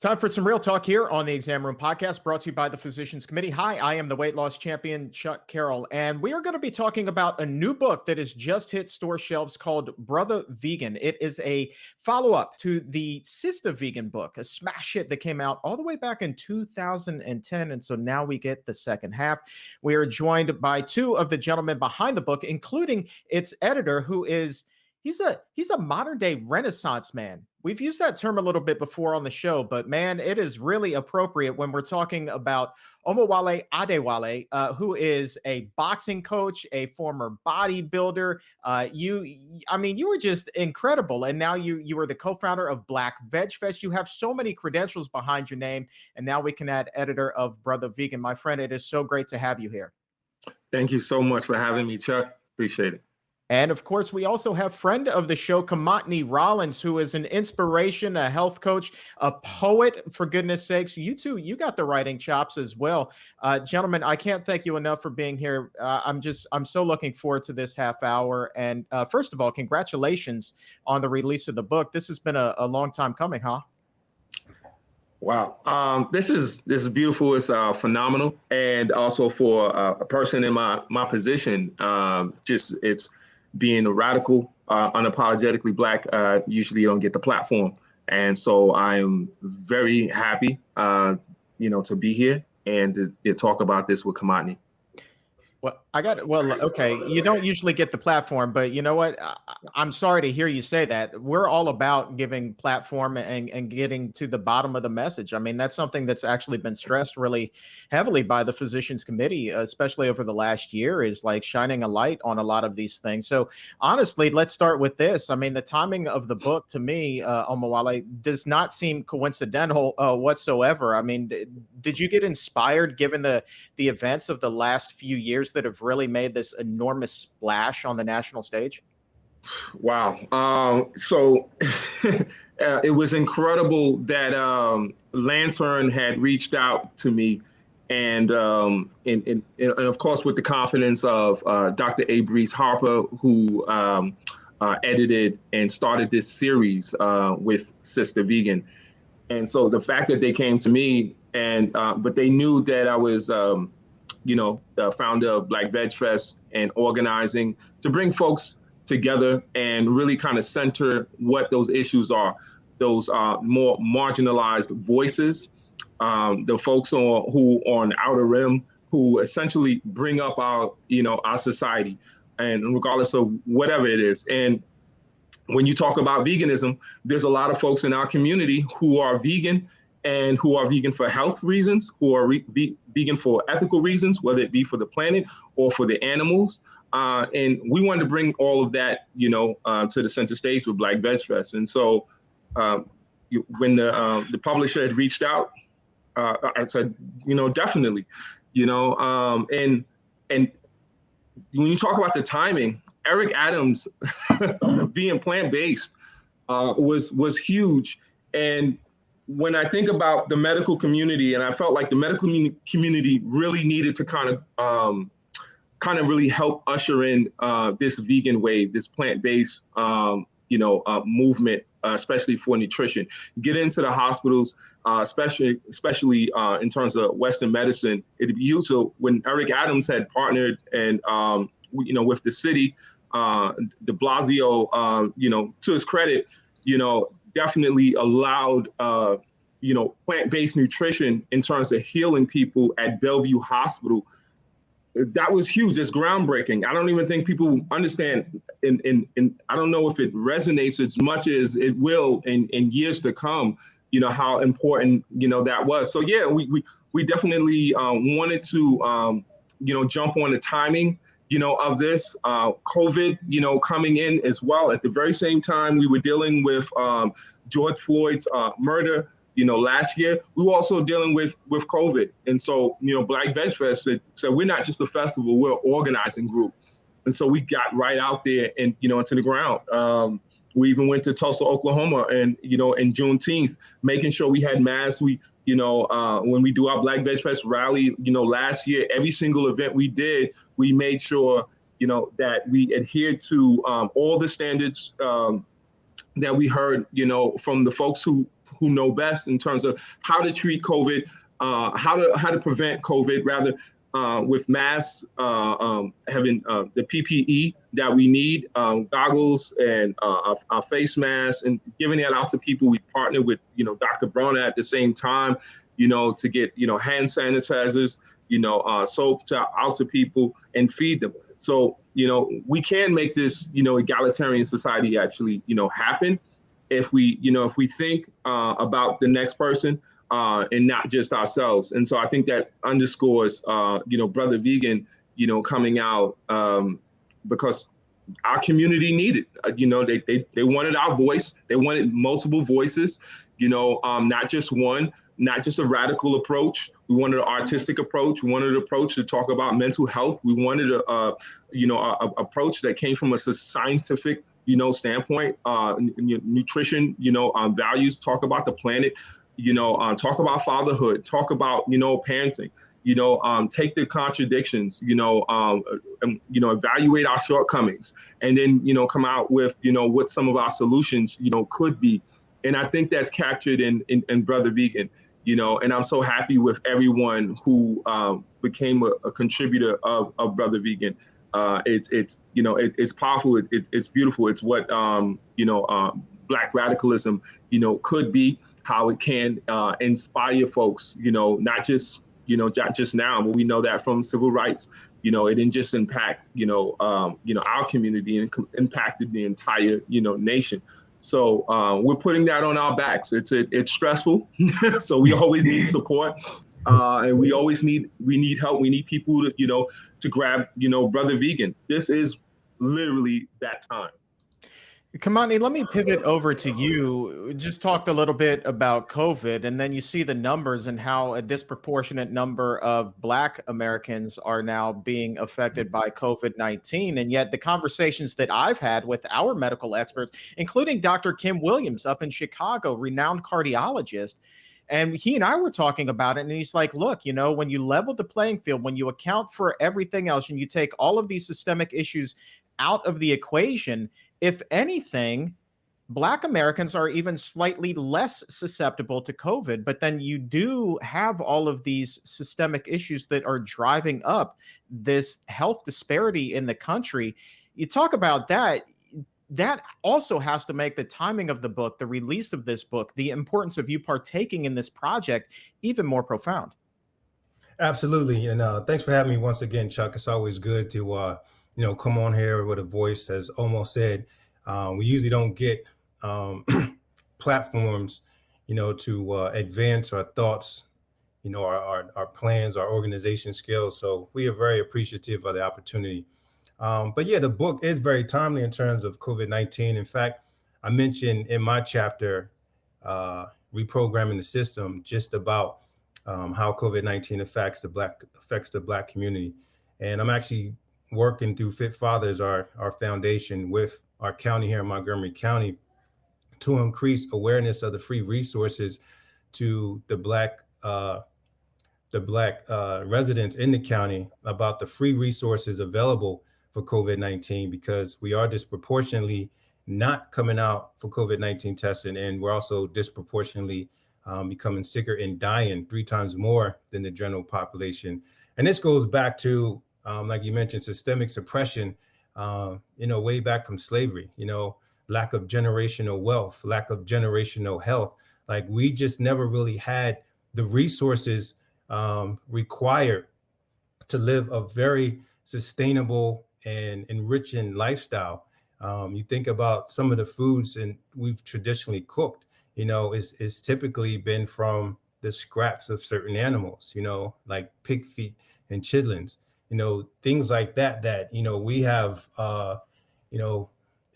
Time for some real talk here on the Exam Room Podcast, brought to you by the Physicians Committee. Hi, I am the weight loss champion, Chuck Carroll, and we are going to be talking about a new book that has just hit store shelves called Brotha Vegan. It is a follow-up to the Sister Vegan book, a smash hit that came out all the way back in 2010, and so now we get the second half. We are joined by two of the gentlemen behind the book, including its editor, who is he's a modern day Renaissance man. We've used that term a little bit before on the show, but man, it is really appropriate when we're talking about Omowale Adewale, who is a boxing coach, a former bodybuilder. You were just incredible, and now you are the co-founder of Black VegFest. You have so many credentials behind your name, and now we can add editor of Brotha Vegan. My friend, it is so great to have you here. Thank you so much for having me, Chuck. Appreciate it. And of course, we also have friend of the show, Kimatni Rawlins, who is an inspiration, a health coach, a poet, for goodness sakes. You too, you got the writing chops as well. Gentlemen, I can't thank you enough for being here. I'm so looking forward to this half hour. And first of all, congratulations on the release of the book. This has been a long time coming, huh? Wow. This is beautiful. It's phenomenal. And also for a person in my position, it's being a radical, unapologetically Black, usually you don't get the platform. And so I am very happy, to be here and to talk about this with Kimatni. Okay. You don't usually get the platform, but you know what? I'm sorry to hear you say that. We're all about giving platform and getting to the bottom of the message. I mean, that's something that's actually been stressed really heavily by the Physicians Committee, especially over the last year, is like shining a light on a lot of these things. So honestly, let's start with this. I mean, the timing of the book to me, Omowale, does not seem coincidental whatsoever. I mean, did you get inspired given the events of the last few years that have really made this enormous splash on the national stage? Wow. So it was incredible that Lantern had reached out to me, and of course with the confidence of Dr. Brees Harper, who edited and started this series with Sister Vegan. And so the fact that they came to me, but they knew that I was the founder of Black VegFest and organizing to bring folks together and really kind of center what those issues are, those more marginalized voices, the folks who are on the outer rim, who essentially bring up our society, and regardless of whatever it is. And when you talk about veganism, there's a lot of folks in our community who are vegan and who are vegan for health reasons, who are vegan for ethical reasons, whether it be for the planet or for the animals. And we wanted to bring all of that, to the center stage with Black VegFest. And so when the publisher had reached out, I said, definitely, and when you talk about the timing, Eric Adams being plant-based was huge. And when I think about the medical community, and I felt like the medical community really needed to kind of really help usher in this vegan wave, this plant-based, movement, especially for nutrition. Get into the hospitals, especially in terms of Western medicine. It'd be useful when Eric Adams had partnered and with the city, de Blasio, to his credit, definitely allowed, plant-based nutrition in terms of healing people at Bellevue Hospital. That was huge. It's groundbreaking. I don't even think people understand, and I don't know if it resonates as much as it will in years to come, how important, that was. So yeah, we definitely wanted to, jump on the timing, of this COVID, coming in as well. At the very same time we were dealing with George Floyd's murder, last year, we were also dealing with COVID. And so, Black VegFest said we're not just a festival, we're an organizing group. And so we got right out there and, into the ground. We even went to Tulsa, Oklahoma, and, in Juneteenth, making sure we had masks. We, when we do our Black VegFest rally, last year, every single event we did, we made sure, that we adhered to all the standards that we heard, from the folks who know best in terms of how to treat COVID, how to prevent COVID, rather, with masks, having the PPE that we need, goggles and our face masks, and giving that out to people. We partnered with, Dr. Brona at the same time, to get, hand sanitizers, soap out to people and feed them. So, we can make this, egalitarian society actually, happen if we think about the next person, and not just ourselves. And so I think that underscores, Brotha Vegan, coming out, because our community needed, they wanted our voice. They wanted multiple voices, not just one, not just a radical approach. We wanted an artistic approach. We wanted an approach to talk about mental health. We wanted a approach that came from a scientific, standpoint, nutrition, values, talk about the planet, talk about fatherhood, talk about, parenting, take the contradictions, evaluate our shortcomings, and then, come out with, what some of our solutions, could be. And I think that's captured in Brotha Vegan, and I'm so happy with everyone who became a contributor of Brotha Vegan. It's powerful. It's beautiful. It's what, Black radicalism, could be, how it can inspire folks, not just, just now, but we know that from civil rights, it didn't just impact, our community, and impacted the entire, nation. So we're putting that on our backs. It's stressful. So we always need support. And we need help. We need people to grab, Brotha Vegan. This is literally that time. Kimatni, let me pivot over to you. Just talked a little bit about COVID, and then you see the numbers and how a disproportionate number of Black Americans are now being affected by COVID-19. And yet the conversations that I've had with our medical experts, including Dr. Kim Williams up in Chicago, renowned cardiologist, and he and I were talking about it, and he's like, look, when you level the playing field, when you account for everything else, and you take all of these systemic issues out of the equation, if anything, Black Americans are even slightly less susceptible to COVID. But then you do have all of these systemic issues that are driving up this health disparity in the country. You talk about that. That also has to make the timing of the book, the release of this book, the importance of you partaking in this project even more profound. Absolutely. And thanks for having me once again, Chuck. It's always good to, come on here with a voice, as Omo said. We usually don't get platforms, to advance our thoughts, our plans, our organization skills. So we are very appreciative of the opportunity. But yeah, the book is very timely in terms of COVID-19. In fact, I mentioned in my chapter, reprogramming the system, just about how COVID-19 affects the Black community. And I'm actually working through Fit Fathers, our foundation, with our county here in Montgomery County, to increase awareness of the free resources to the Black residents in the county about the free resources available for COVID-19, because we are disproportionately not coming out for COVID-19 testing, and we're also disproportionately becoming sicker and dying 3 times more than the general population. And this goes back to, like you mentioned, systemic suppression, way back from slavery, lack of generational wealth, lack of generational health. Like, we just never really had the resources required to live a very sustainable and enriching lifestyle. You think about some of the foods and we've traditionally cooked, it's typically been from the scraps of certain animals, like pig feet and chitlins, things like that, we have,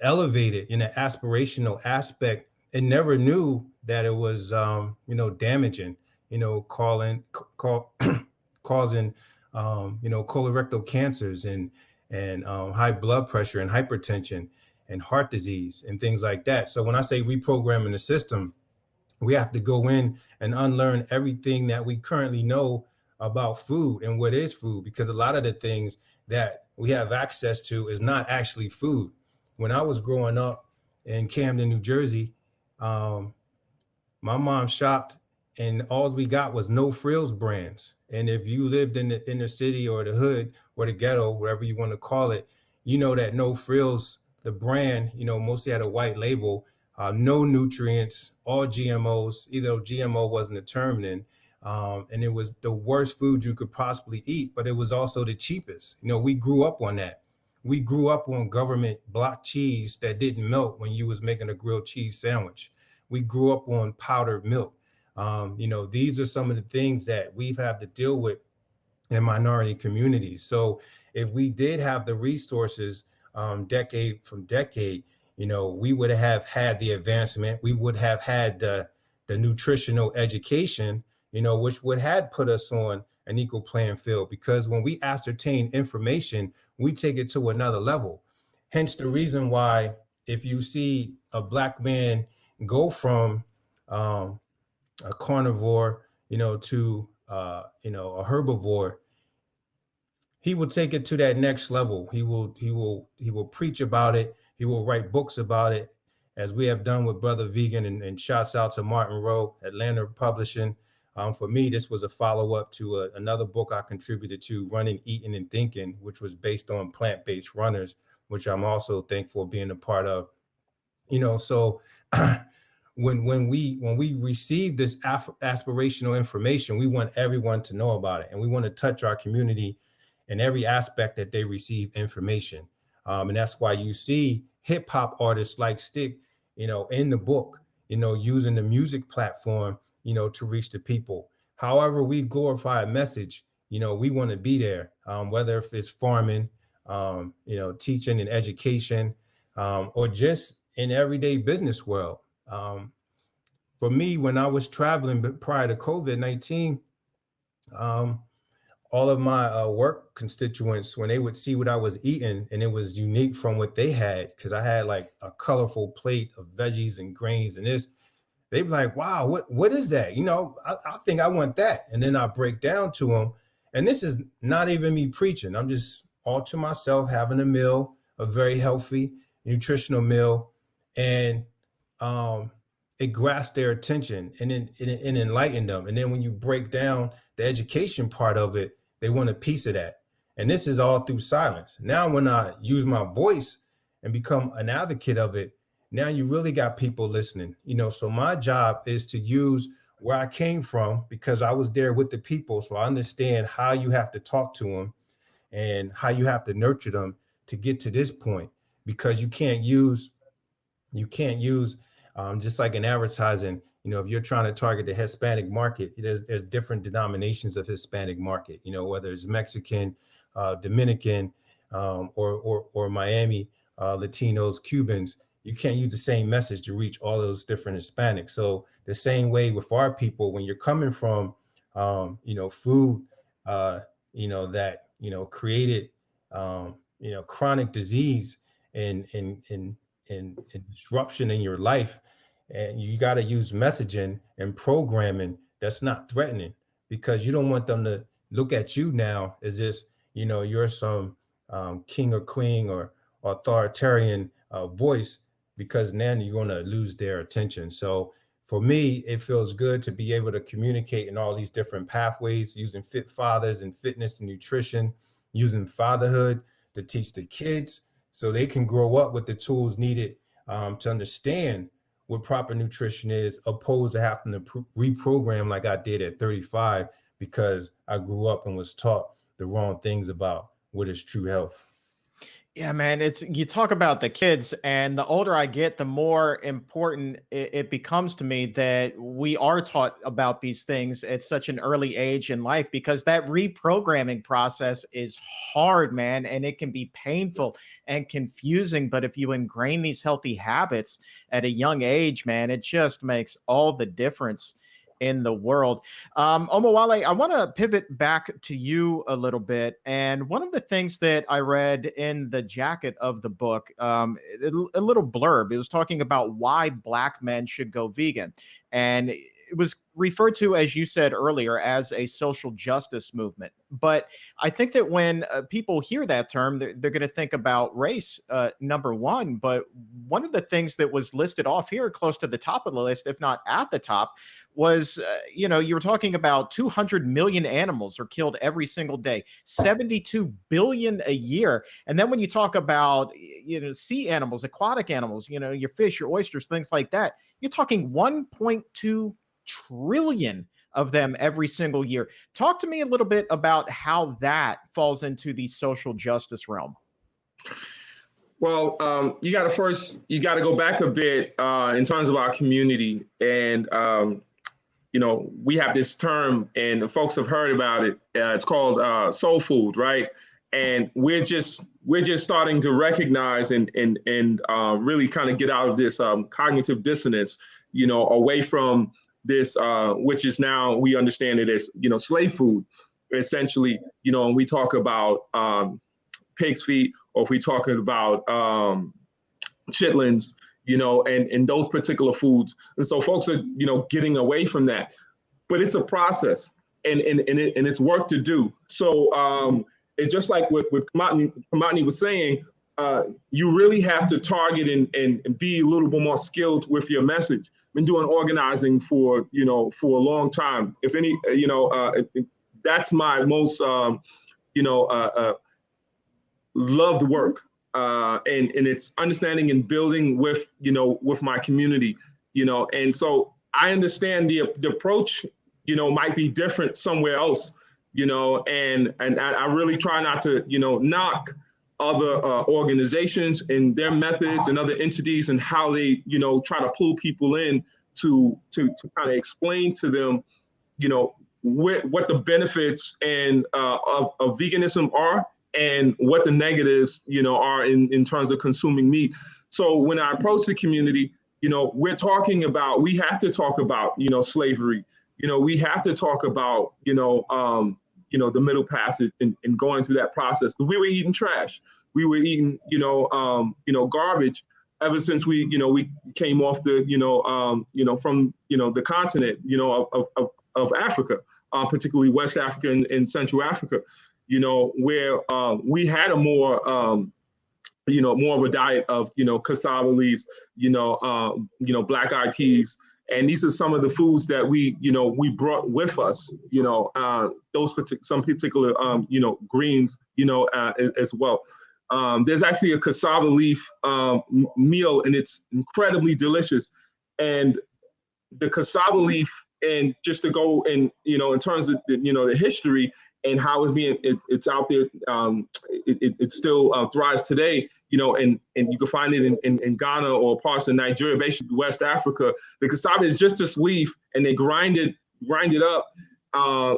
elevated in an aspirational aspect, and never knew that it was, damaging, causing, colorectal cancers and high blood pressure and hypertension and heart disease and things like that. So when I say reprogramming the system, we have to go in and unlearn everything that we currently know about food and what is food, because a lot of the things that we have access to is not actually food. When I was growing up in Camden, New Jersey. My mom shopped, and all we got was No Frills brands. And if you lived in the inner city or the hood or the ghetto, whatever you want to call it, you know that No Frills, the brand, mostly had a white label, no nutrients, all GMOs, either GMO wasn't a term then. And it was the worst food you could possibly eat, but it was also the cheapest. We grew up on that. We grew up on government block cheese that didn't melt when you was making a grilled cheese sandwich. We grew up on powdered milk. These are some of the things that we've had to deal with in minority communities. So if we did have the resources decade from decade, we would have had the advancement. We would have had the nutritional education, which would have put us on an equal playing field, because when we ascertain information, we take it to another level. Hence the reason why if you see a Black man go from a carnivore, to a herbivore, he will take it to that next level. He will preach about it. He will write books about it, as we have done with Brotha Vegan, and shouts out to Martin Rowe, Atlanta Publishing. For me, this was a follow-up to another book I contributed to, Running, Eating, and Thinking, which was based on plant-based runners, which I'm also thankful for being a part of. So when we receive this aspirational information, we want everyone to know about it, and we want to touch our community in every aspect that they receive information. And that's why you see hip hop artists like Stig, in the book, using the music platform, to reach the people. However we glorify a message, we want to be there, whether if it's farming, teaching and education, or just in everyday business world. For me, when I was traveling prior to COVID-19, all of my work constituents, when they would see what I was eating, and it was unique from what they had, because I had like a colorful plate of veggies and grains and this, they'd be like, wow, what is that? I think I want that. And then I break down to them. And this is not even me preaching. I'm just all to myself having a meal, a very healthy, nutritional meal. And it grasped their attention, and it enlightened them. And then when you break down the education part of it, they want a piece of that. And this is all through silence. Now, when I use my voice and become an advocate of it, now you really got people listening. So my job is to use where I came from, because I was there with the people. So I understand how you have to talk to them and how you have to nurture them to get to this point, because you can't use just like in advertising, if you're trying to target the Hispanic market, there's different denominations of Hispanic market, whether it's Mexican, Dominican, or Miami, Latinos, Cubans. You can't use the same message to reach all those different Hispanics. So the same way with our people, when you're coming from, food, that, created, chronic disease and disruption in your life, and you got to use messaging and programming that's not threatening, because you don't want them to look at you now as this, you're some king or queen or authoritarian voice, because then you're going to lose their attention. So for me, it feels good to be able to communicate in all these different pathways, using Fit Fathers and fitness and nutrition, using fatherhood to teach the kids so they can grow up with the tools needed to understand what proper nutrition is, opposed to having to reprogram like I did at 35, because I grew up and was taught the wrong things about what is true health. Yeah, man, you talk about the kids, and the older I get, the more important it becomes to me that we are taught about these things at such an early age in life, because that reprogramming process is hard, man, and it can be painful and confusing. But if you ingrain these healthy habits at a young age, man, it just makes all the difference in the world. Omowale, I want to pivot back to you a little bit. And one of the things that I read in the jacket of the book, a little blurb, it was talking about why Black men should go vegan. And it was referred to, as you said earlier, as a social justice movement. But I think that when people hear that term, they're going to think about race, number one. But one of the things that was listed off here, close to the top of the list, if not at the top, was, you were talking about 200 million animals are killed every single day, 72 billion a year. And then when you talk about, sea animals, aquatic animals, your fish, your oysters, things like that, you're talking 1.2 trillion of them every single year. Talk to me a little bit about how that falls into the social justice realm. Well, you got to go back a bit in terms of our community. And, we have this term and folks have heard about it. It's called soul food, right? And we're just starting to recognize and really kind of get out of this cognitive dissonance, away from this, which is now we understand it as, slave food, essentially, and we talk about pig's feet, or if we're talking about chitlins, and those particular foods. And so folks are, getting away from that, but it's a process and it's work to do. So it's just like what Kimatni was saying, you really have to target and be a little bit more skilled with your message. I've been doing organizing for a long time. If any, that's my most, loved work. And it's understanding and building with my community, and so I understand the approach, might be different somewhere else, and I really try not to, knock other organizations and their methods and other entities and how they, try to pull people in to kind of explain to them, what the benefits of veganism are, and what the negatives, are in terms of consuming meat. So when I approach the community, we have to talk about, slavery. We have to talk about, the Middle Passage and going through that process. We were eating trash. We were eating, garbage ever since we came off the, from, the continent, of Africa, particularly West Africa and Central Africa. Where we had a more of a diet of, cassava leaves, black-eyed peas. And these are some of the foods that we brought with us, some particular, greens, as well. There's actually a cassava leaf meal, and it's incredibly delicious. And the cassava leaf, and just to go in, in terms of, the history, and how it's out there, it still thrives today, and you can find it in Ghana or parts of Nigeria, basically West Africa. The cassava is just this leaf, and they grind it up,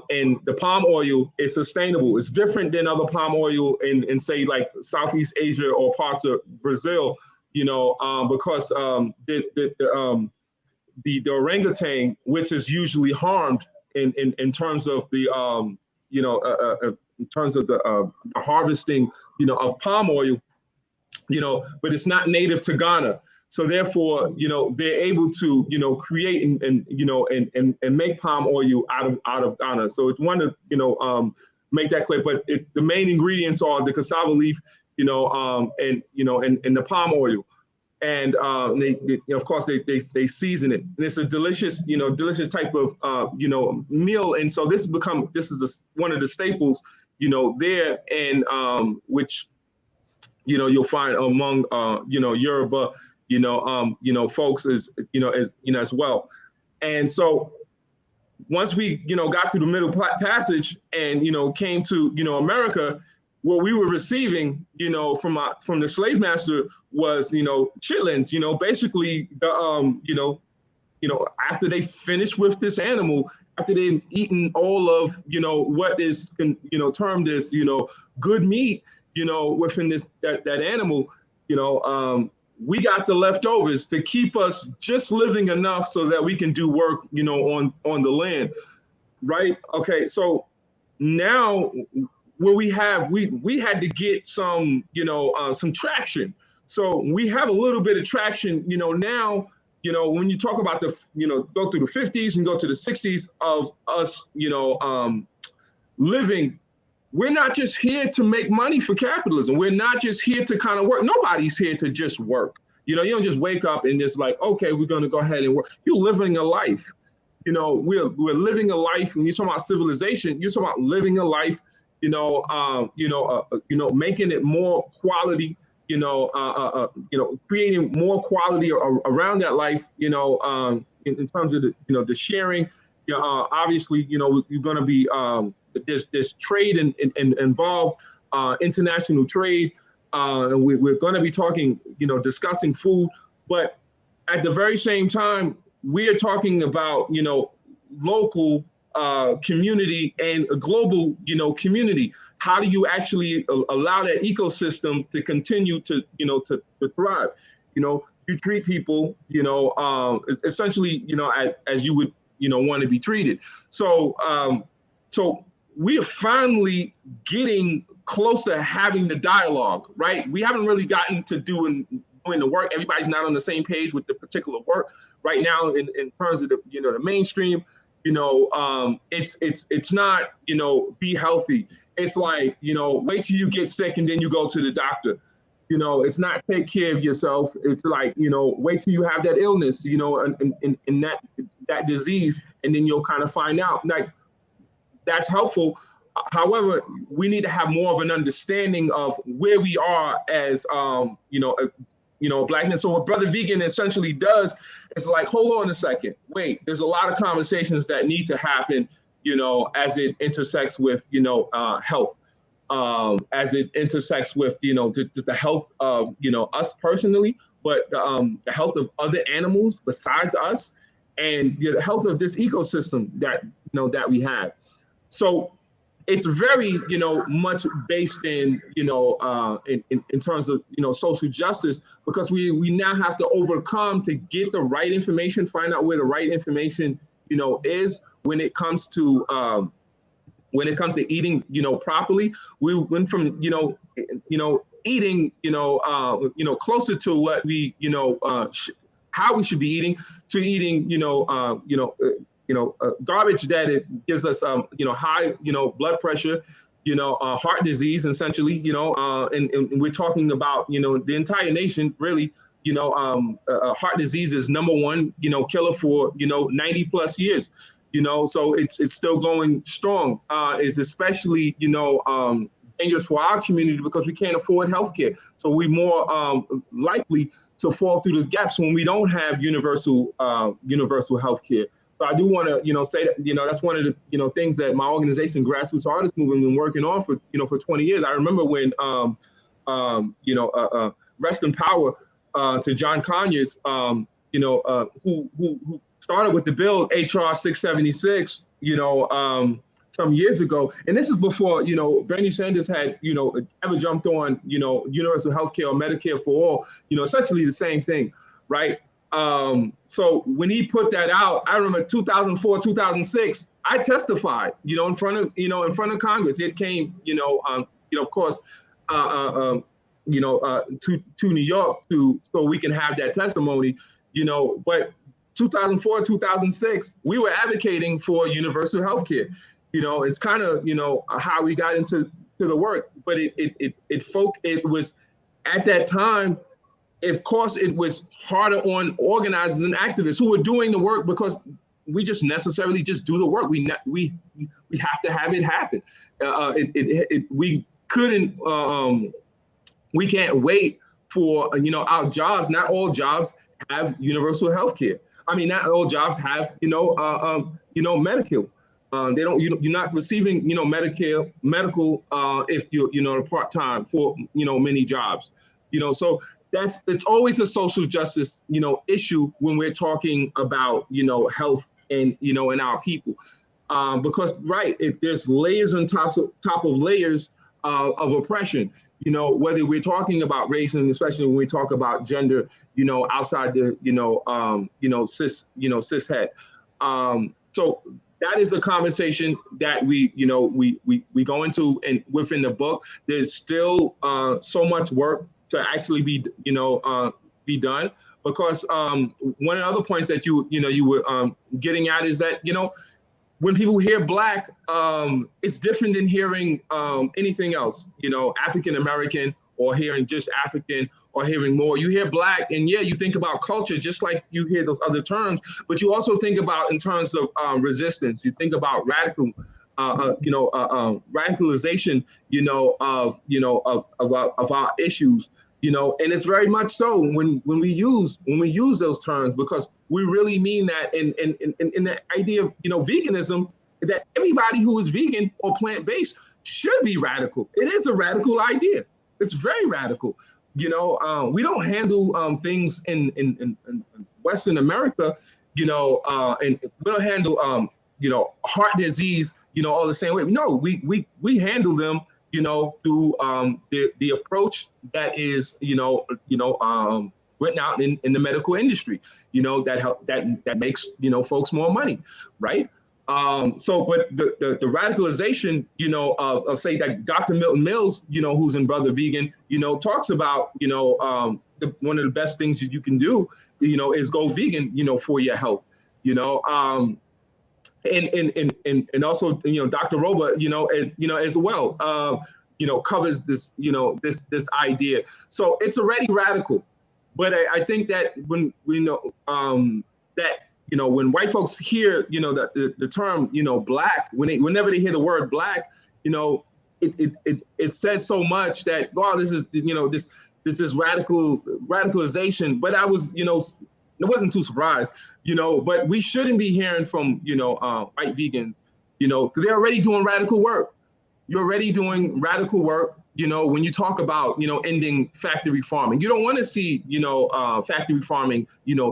and the palm oil is sustainable. It's different than other palm oil in say like Southeast Asia or parts of Brazil, because the orangutan, which is usually harmed in terms of the in terms of the harvesting, of palm oil, but it's not native to Ghana. So therefore, they're able to, create and make palm oil out of Ghana. So it's one to, make that clear. But the main ingredients are the cassava leaf, and the palm oil. And they of course they season it, and it's a delicious type of meal. And so this is one of the staples there, and which you'll find among Yoruba folks as well. And so once we got to the Middle Passage and came to America, what we were receiving from the slave master was chitlins, basically the after they finished with this animal, after they've eaten all of what is termed as good meat within that animal, we got the leftovers to keep us just living enough so that we can do work on the land, right? Okay, so now what we had to get some traction. So we have a little bit of traction, now when you talk about go through the 50s and go to the 60s of us, living, we're not just here to make money for capitalism. We're not just here to kind of work. Nobody's here to just work. You don't just wake up and just like, okay, we're going to go ahead and work. You're living a life. We're living a life. When you talk about civilization, you're talking about living a life. Making it more quality. Creating more quality around that life. In terms of the sharing. Obviously, you're going to be there's trade and involved, international trade. And we're going to be talking, discussing food, but at the very same time, we are talking about, local community and a global, community. How do you actually allow that ecosystem to continue to thrive? You treat people, essentially, as you would, want to be treated. So we are finally getting close to having the dialogue, right? We haven't really gotten to doing the work. Everybody's not on the same page with the particular work right now in terms of the mainstream. It's not, be healthy. It's like, wait till you get sick and then you go to the doctor. It's not take care of yourself. It's like, wait till you have that illness, and that disease, and then you'll kind of find out. Like, that's helpful. However, we need to have more of an understanding of where we are as, Blackness. So what Brotha Vegan essentially does is like, hold on a second, wait, there's a lot of conversations that need to happen, as it intersects with, health, as it intersects with, the health of, us personally, but the health of other animals besides us, and the health of this ecosystem that, that we have. So it's very, much based in, in terms of, social justice, because we now have to overcome to get the right information, find out where the right information, is when it comes to eating, properly. We went from, eating, closer to what we, how we should be eating, to eating, garbage that it gives us, high, blood pressure, heart disease, essentially, and we're talking about, the entire nation, really, heart disease is number one, killer for, 90 plus years, so it's still going strong. Is especially, dangerous for our community because we can't afford healthcare. So we're more likely to fall through those gaps when we don't have universal healthcare. So I do want to, say that, that's one of the, things that my organization, Grassroots Artist Movement, been working on for, for 20 years. I remember when, rest in power to John Conyers, who started with the bill HR 676, some years ago. And this is before, Bernie Sanders had, ever jumped on, universal healthcare or Medicare for all, essentially the same thing, right? So when he put that out, I remember 2004, 2006, I testified, in front of Congress. It came, of course, to New York so we can have that testimony, but 2004, 2006, we were advocating for universal health care. It's kind of, how we got into the work, but it was at that time. Of course, it was harder on organizers and activists who were doing the work because we just necessarily just do the work. We have to have it happen. We couldn't. We can't wait for our jobs. Not all jobs have universal health care. I mean, not all jobs have medical. They don't. You're not receiving medical if you're part time for many jobs. So. It's always a social justice, issue when we're talking about, health and, and our people, because if there's layers on top of layers of oppression, whether we're talking about race and especially when we talk about gender, outside the, cis het. So that is a conversation that we go into, and within the book, there's still so much work to actually be done, because one of the other points that you were getting at is that, when people hear Black, it's different than hearing anything else, African American, or hearing just African, or hearing more. You hear Black, and you think about culture, just like you hear those other terms, but you also think about in terms of resistance. You think about radicalization, of our issues, and it's very much so when we use those terms, because we really mean that in the idea of veganism, that everybody who is vegan or plant-based should be radical. It is a radical idea. It's very radical. We don't handle things in Western America, and we don't handle heart disease, all the same way. No, we handle them, through the approach that is, written out in the medical industry, that makes, folks more money, right? But the radicalization, of say that Dr. Milton Mills, who's in Brotha Vegan, talks about, one of the best things that you can do, is go vegan, for your health, and also, Dr. Roba, as well, covers this, this idea. So it's already radical, but I think that when we know that, when white folks hear, the term, Black, whenever they hear the word Black, it says so much that, wow, this is, this is radicalization. But I was, I wasn't too surprised, but we shouldn't be hearing from, white vegans, because they're already doing radical work. You're already doing radical work, when you talk about, ending factory farming. You don't want to see, factory farming,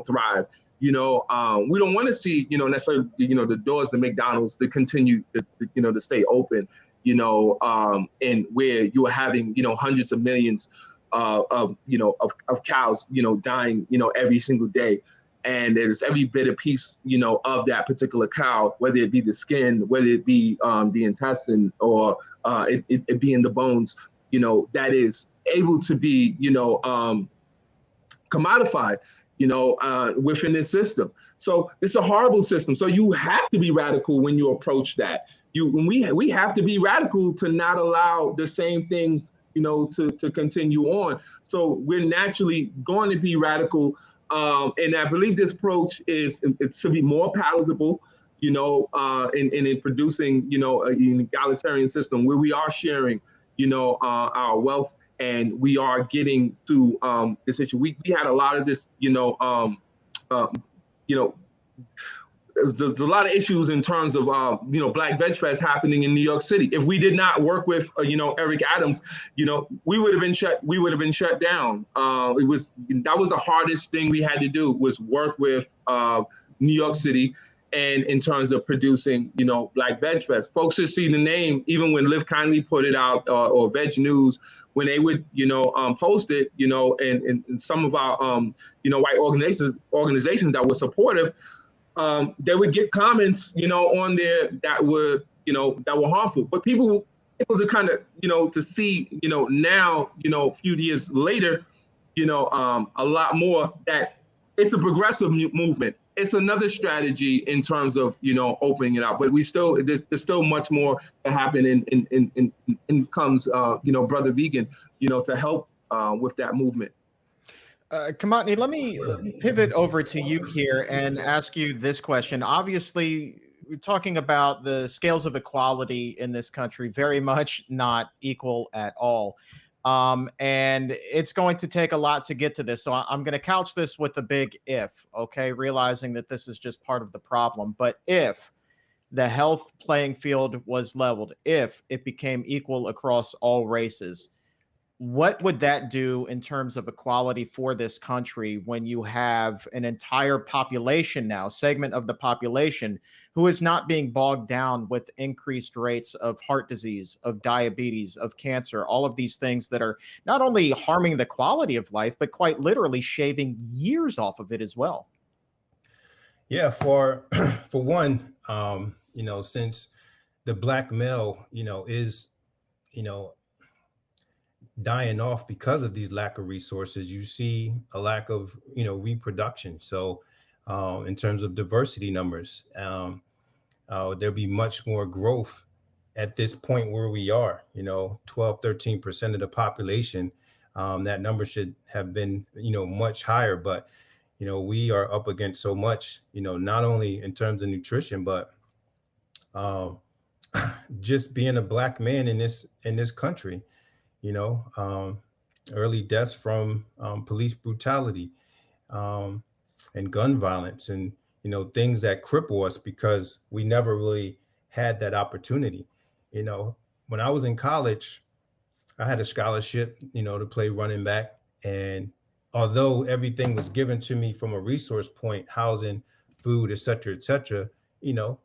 thrive. We don't want to see, necessarily, the doors to McDonald's to continue to stay open, and where you are having, hundreds of millions of cows, dying, every single day. And there's every bit of piece, of that particular cow, whether it be the skin, whether it be the intestine, or it be in the bones, that is able to be, commodified, within this system. So it's a horrible system. So you have to be radical when you approach that. We have to be radical to not allow the same things, to continue on. So we're naturally going to be radical. And I believe this approach it should be more palatable, in producing, an egalitarian system where we are sharing, our wealth, and we are getting through this issue. We had a lot of this, there's a lot of issues in terms of, Black VegFest happening in New York City. If we did not work with, Eric Adams, we would have been shut down. That was the hardest thing we had to do, was work with New York City, and in terms of producing, Black VegFest. Folks should see the name, even when Live Kindly put it out, or Veg News, when they would, post it, and some of our, white organizations that were supportive, they would get comments, on there that were harmful. But people to kind of, to see, now, a few years later, a lot more, that it's a progressive movement. It's another strategy in terms of, opening it up. But there's still much more to happen in comes, Brotha Vegan, to help with that movement. Kimatni, let me pivot over to you here and ask you this question. Obviously, we're talking about the scales of equality in this country, very much not equal at all. And it's going to take a lot to get to this. So I'm going to couch this with a big if, okay, realizing that this is just part of the problem. But if the health playing field was leveled, if it became equal across all races, what would that do in terms of equality for this country when you have an entire population now, segment of the population, who is not being bogged down with increased rates of heart disease, of diabetes, of cancer, all of these things that are not only harming the quality of life, but quite literally shaving years off of it as well? Yeah, for one, since the Black male, is, dying off because of these lack of resources. You see a lack of, reproduction. So in terms of diversity numbers, there'll be much more growth at this point where we are, 12, 13% of the population. That number should have been, much higher, but, we are up against so much, not only in terms of nutrition, but um, just being a Black man in this country, you know, um, early deaths from police brutality, um, and gun violence, and things that cripple us because we never really had that opportunity. You know, when I was in college, I had a scholarship, to play running back, and although everything was given to me from a resource point, housing, food, et cetera, you know,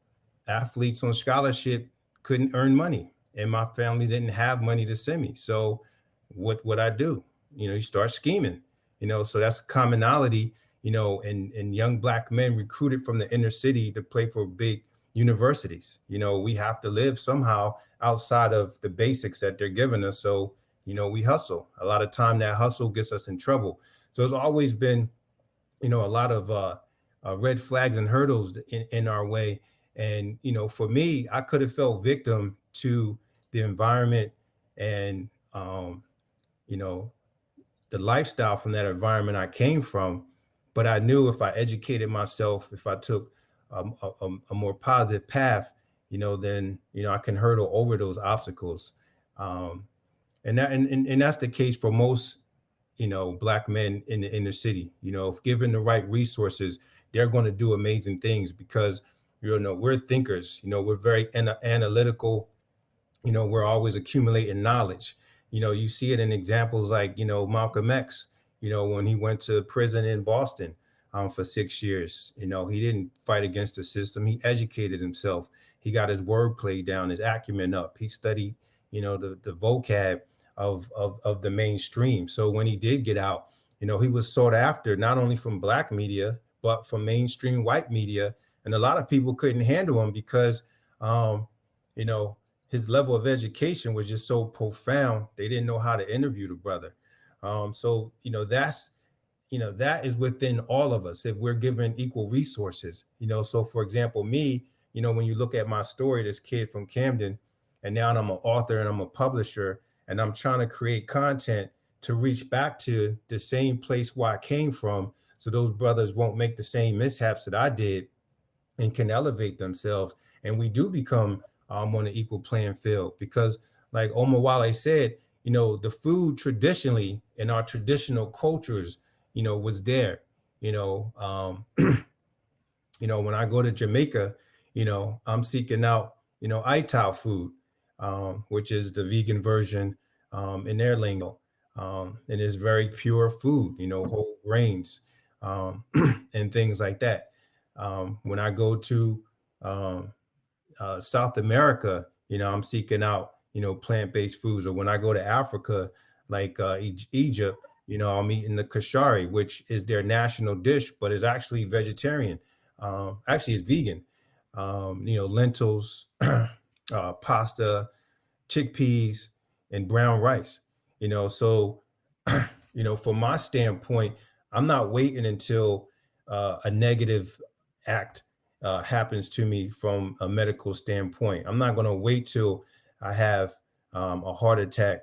athletes on scholarship couldn't earn money, and my family didn't have money to send me. So what would I do? You start scheming, so that's a commonality, and young Black men recruited from the inner city to play for big universities. We have to live somehow outside of the basics that they're giving us. So, we hustle. A lot of time that hustle gets us in trouble. So it's always been, a lot of red flags and hurdles in our way. And, for me, I could have fell victim to the environment and, you know, the lifestyle from that environment I came from. But I knew if I educated myself, if I took a more positive path, then, I can hurdle over those obstacles. And that's the case for most, Black men in the inner city. If given the right resources, they're going to do amazing things because, we're thinkers, we're very analytical, we're always accumulating knowledge. You see it in examples like, Malcolm X, when he went to prison in Boston for 6 years, he didn't fight against the system. He educated himself. He got his wordplay down, his acumen up. He studied, the vocab of the mainstream. So when he did get out, he was sought after not only from Black media, but from mainstream white media. And a lot of people couldn't handle him because, his level of education was just so profound. They didn't know how to interview the brother. So, that is within all of us if we're given equal resources. So for example, me, when you look at my story, this kid from Camden, and now I'm an author and I'm a publisher, and I'm trying to create content to reach back to the same place where I came from, so those brothers won't make the same mishaps that I did and can elevate themselves. And we do become on an equal playing field because, like Omowale said, the food traditionally in our traditional cultures, was there. When I go to Jamaica, I'm seeking out, Itao food, which is the vegan version in their lingo. And it's very pure food, whole grains and things like that. When I go to South America, I'm seeking out, plant-based foods. Or when I go to Africa, like Egypt, I'm eating the kashari, which is their national dish, but is actually vegetarian. Actually, it's vegan. Lentils, pasta, chickpeas, and brown rice. So, from my standpoint, I'm not waiting until a negative act happens to me from a medical standpoint. I'm not going to wait till I have a heart attack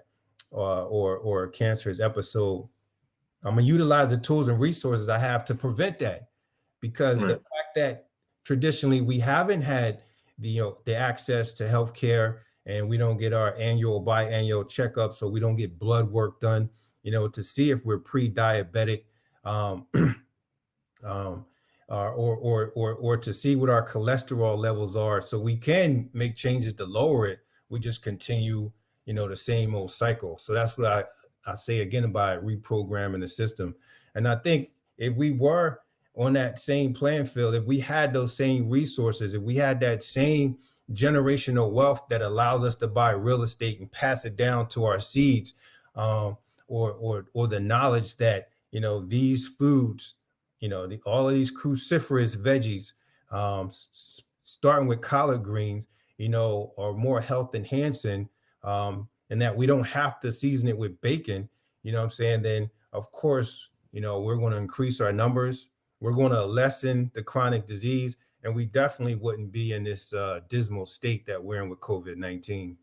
or a cancerous episode. I'm going to utilize the tools and resources I have to prevent that, because the fact that traditionally we haven't had the access to healthcare, and we don't get our annual biannual checkup, so we don't get blood work done, to see if we're pre-diabetic, or to see what our cholesterol levels are, so we can make changes to lower it. We just continue, the same old cycle. So that's what I say again by reprogramming the system. And I think if we were on that same playing field, if we had those same resources, if we had that same generational wealth that allows us to buy real estate and pass it down to our seeds, or the knowledge that these foods, all of these cruciferous veggies, starting with collard greens, are more health enhancing, and that we don't have to season it with bacon, you know what I'm saying, then of course, you know, we're going to increase our numbers. We're going to lessen the chronic disease, and we definitely wouldn't be in this dismal state that we're in with COVID-19.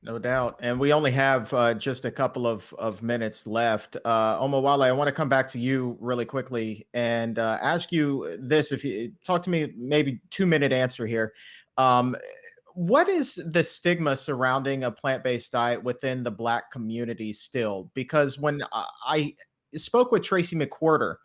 No doubt. And we only have just a couple of minutes left. Omowale, I want to come back to you really quickly and ask you this. If you talk to me, maybe 2-minute answer here. What is the stigma surrounding a plant-based diet within the Black community still? Because when I spoke with Tracy McWhorter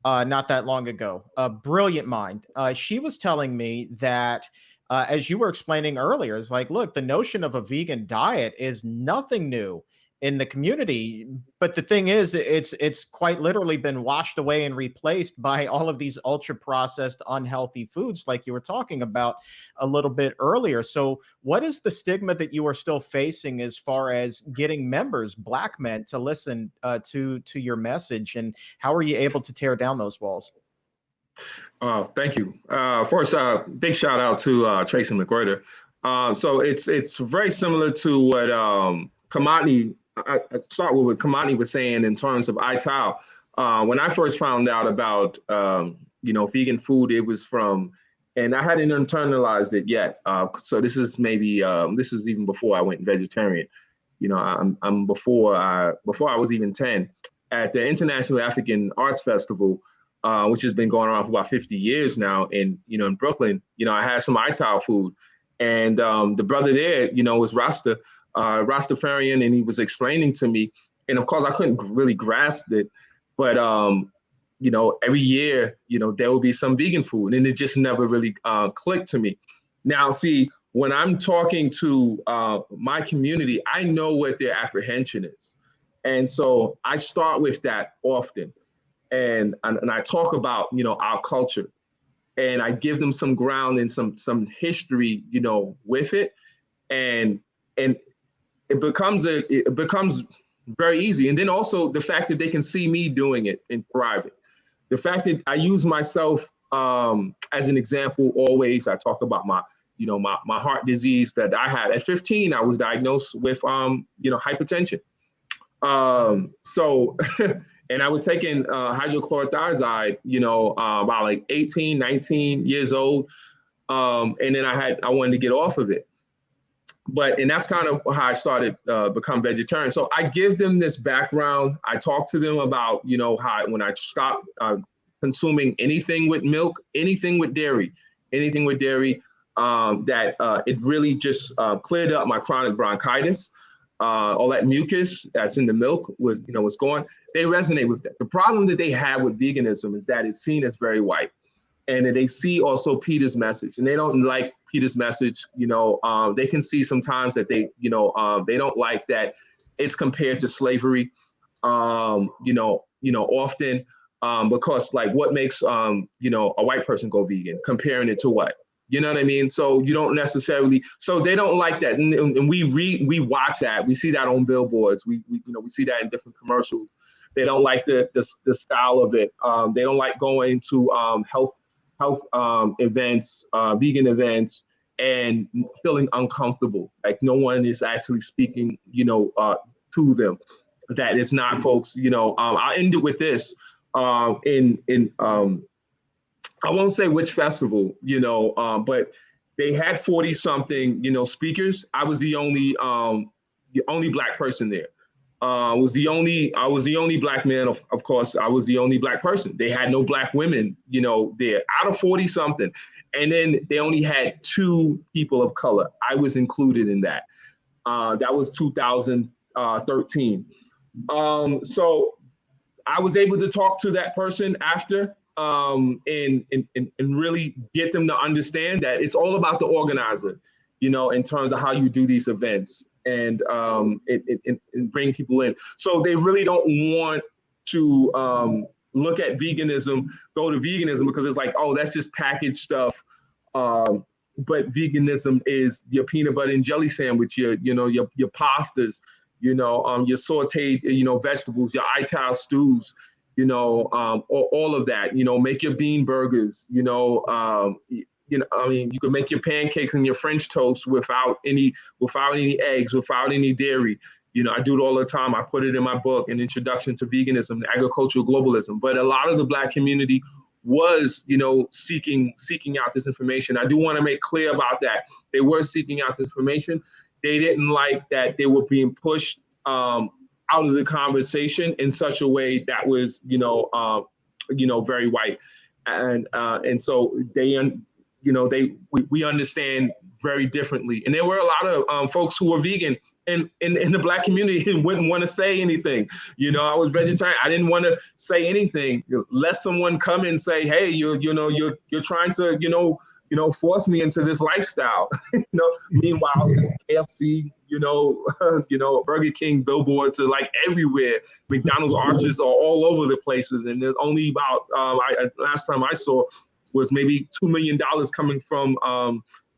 not that long ago, a brilliant mind, she was telling me that as you were explaining earlier, is like, look, the notion of a vegan diet is nothing new in the community. But the thing is, it's quite literally been washed away and replaced by all of these ultra processed, unhealthy foods, like you were talking about a little bit earlier. So what is the stigma that you are still facing as far as getting members, Black men, to listen to your message? And how are you able to tear down those walls? Thank you. First, big shout out to Tracy McWhorter. So it's very similar to what Kimatni. I start with what Kimatni was saying in terms of ITAL. When I first found out about vegan food, it was from, and I hadn't internalized it yet. So this is maybe this is even before I went vegetarian. You know, I'm before I was even 10 at the International African Arts Festival. Which has been going on for about 50 years now in Brooklyn. I had some ITAL food, and the brother there, was Rastafarian, and he was explaining to me, and of course I couldn't really grasp it, but every year, there will be some vegan food, and it just never really clicked to me. Now, see, when I'm talking to my community, I know what their apprehension is, and so I start with that often. And I talk about, our culture, and I give them some ground and some history, with it. And it becomes very easy. And then also the fact that they can see me doing it and thriving. The fact that I use myself as an example always. I talk about my heart disease that I had at 15. I was diagnosed with hypertension. So and I was taking hydrochlorothiazide, about like 18, 19 years old. And then I wanted to get off of it. And that's kind of how I started become vegetarian. So I give them this background. I talk to them about, how when I stopped consuming anything with milk, anything with dairy, that it really just cleared up my chronic bronchitis. All that mucus that's in the milk was gone. They resonate with that. The problem that they have with veganism is that it's seen as very white, and that they see also Peter's message, and they don't like Peter's message. They can see sometimes that they don't like that it's compared to slavery. Often because like what makes a white person go vegan? Comparing it to what? You know what I mean? So you don't necessarily, so they don't like that. And we watch that. We see that on billboards. We see that in different commercials. They don't like the style of it. They don't like going to health events, vegan events, and feeling uncomfortable. Like no one is actually speaking, to them. That is not folks, I'll end it with this. I won't say which festival, but they had 40 something, speakers. I was the only Black person there. I was the only Black man. Of course, I was the only Black person. They had no Black women, there out of 40 something. And then they only had 2 people of color. I was included in that. That was 2013. So I was able to talk to that person after, and really get them to understand that it's all about the organizer, in terms of how you do these events and bring people in. So they really don't want to look at veganism, go to veganism because it's like, oh, that's just packaged stuff. But veganism is your peanut butter and jelly sandwich, your pastas, your sauteed, vegetables, your ITAL stews. All of that, make your bean burgers, I mean, you can make your pancakes and your French toast without any eggs, without any dairy. I do it all the time. I put it in my book, An Introduction to Veganism, Agricultural Globalism. But a lot of the Black community was, seeking out this information. I do want to make clear about that. They were seeking out this information. They didn't like that they were being pushed out of the conversation in such a way that was, very white, and so we understand very differently. And there were a lot of folks who were vegan in the Black community and wouldn't want to say anything. I was vegetarian. I didn't want to say anything. Let someone come and say, hey, you're trying to, force me into this lifestyle. Meanwhile, this KFC, Burger King billboards are like everywhere. McDonald's arches are all over the places. And there's only about, last time I saw was maybe $2 million coming from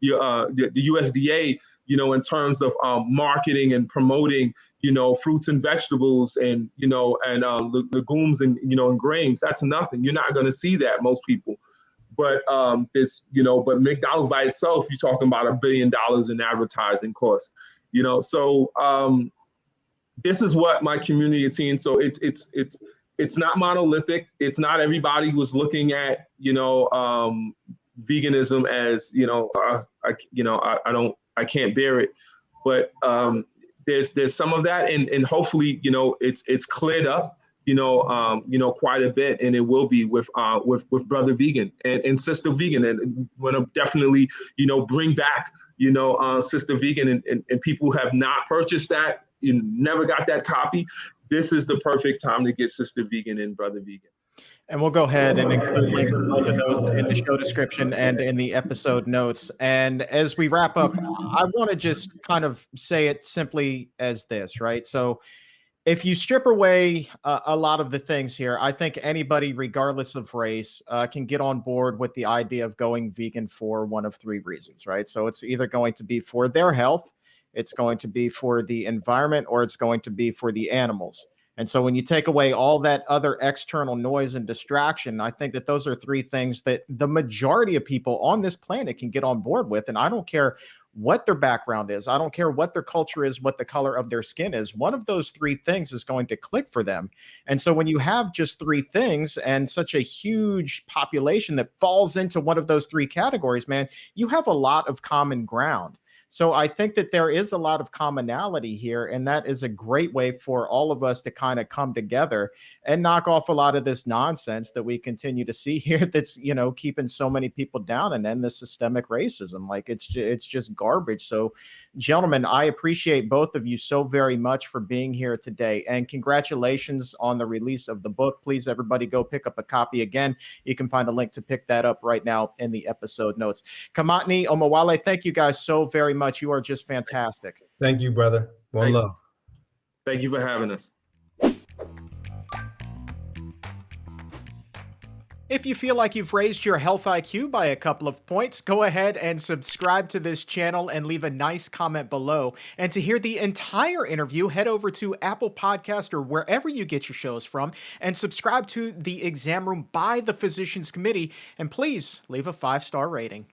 the USDA, in terms of marketing and promoting, fruits and vegetables and, legumes and, and grains. That's nothing. You're not going to see that, most people. But but McDonald's by itself, you're talking about $1 billion in advertising costs. So this is what my community is seeing. So it's not monolithic. It's not everybody who's looking at veganism as I can't bear it. But there's some of that, and hopefully it's cleared up. Quite a bit, and it will be with Brother Vegan and Sister Vegan, and want to definitely, bring back, Sister Vegan, and people who have not purchased that, you never got that copy. This is the perfect time to get Sister Vegan and Brother Vegan. And we'll go ahead and include links to both of those in the show description and in the episode notes. And as we wrap up, I want to just kind of say it simply as this, right? So if you strip away a lot of the things here, I think anybody, regardless of race, can get on board with the idea of going vegan for one of three reasons, right? So it's either going to be for their health, it's going to be for the environment, or it's going to be for the animals. And so when you take away all that other external noise and distraction, I think that those are three things that the majority of people on this planet can get on board with. And I don't care what their background is. I don't care what their culture is, what the color of their skin is. One of those three things is going to click for them. And so when you have just three things and such a huge population that falls into one of those three categories, man, you have a lot of common ground. So I think that there is a lot of commonality here, and that is a great way for all of us to kind of come together and knock off a lot of this nonsense that we continue to see here that's, keeping so many people down and end the systemic racism. Like it's just garbage. So gentlemen, I appreciate both of you so very much for being here today, and congratulations on the release of the book. Please, everybody, go pick up a copy. Again, you can find a link to pick that up right now in the episode notes. Kimatni, Omowale, thank you guys so very much. You are just fantastic. Thank you, brother. One love. Thank you for having us. If you feel like you've raised your health IQ by a couple of points, go ahead and subscribe to this channel and leave a nice comment below. And to hear the entire interview, head over to Apple Podcast or wherever you get your shows from and subscribe to The Exam Room by the Physicians Committee. And please leave a 5-star rating.